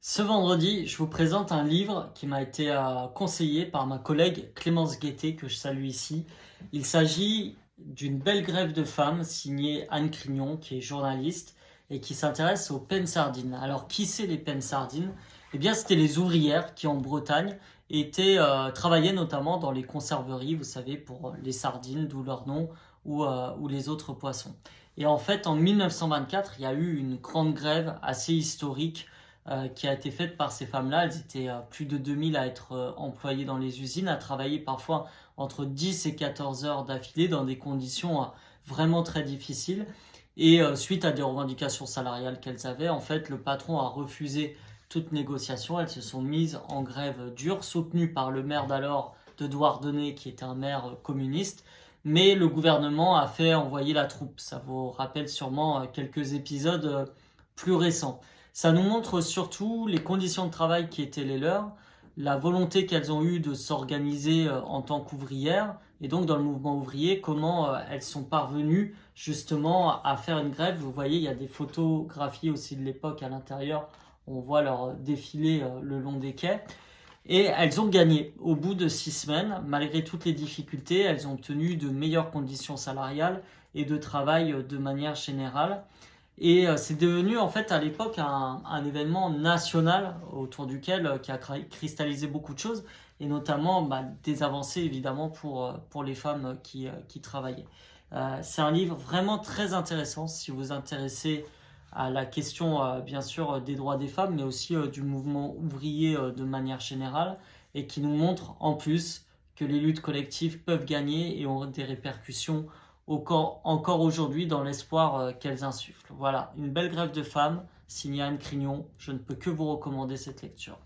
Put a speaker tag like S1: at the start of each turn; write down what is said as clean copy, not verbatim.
S1: Ce vendredi, je vous présente un livre qui m'a été conseillé par ma collègue Clémence Guettet, que je salue ici. Il s'agit d'une belle grève de femmes signée Anne Crignon, qui est journaliste et qui s'intéresse aux pennes sardines. Alors, qui c'est les pennes sardines? Eh bien, c'était les ouvrières qui, en Bretagne, travaillaient notamment dans les conserveries, vous savez, pour les sardines, d'où leur nom, ou les autres poissons. Et en fait, en 1924, il y a eu une grande grève assez historique qui a été faite par ces femmes-là. Elles étaient plus de 2000 à être employées dans les usines, à travailler parfois entre 10 et 14 heures d'affilée dans des conditions vraiment très difficiles. Et suite à des revendications salariales qu'elles avaient, en fait, le patron a refusé toute négociation. Elles se sont mises en grève dure, soutenues par le maire d'alors de Douarnenez, qui était un maire communiste. Mais le gouvernement a fait envoyer la troupe. Ça vous rappelle sûrement quelques épisodes plus récents. Ça nous montre surtout les conditions de travail qui étaient les leurs, la volonté qu'elles ont eue de s'organiser en tant qu'ouvrières, et donc dans le mouvement ouvrier, comment elles sont parvenues justement à faire une grève. Vous voyez, il y a des photographies aussi de l'époque à l'intérieur, on voit leur défilé le long des quais. Et elles ont gagné. Au bout de 6 semaines, malgré toutes les difficultés, elles ont obtenu de meilleures conditions salariales et de travail de manière générale. Et c'est devenu en fait à l'époque un événement national autour duquel qui a cristallisé beaucoup de choses et notamment des avancées évidemment pour les femmes qui travaillaient. C'est un livre vraiment très intéressant si vous vous intéressez à la question bien sûr des droits des femmes mais aussi du mouvement ouvrier de manière générale et qui nous montre en plus que les luttes collectives peuvent gagner et ont des répercussions encore aujourd'hui dans l'espoir qu'elles insufflent. Voilà, une belle grève de femmes, signée Anne Crignon. Je ne peux que vous recommander cette lecture.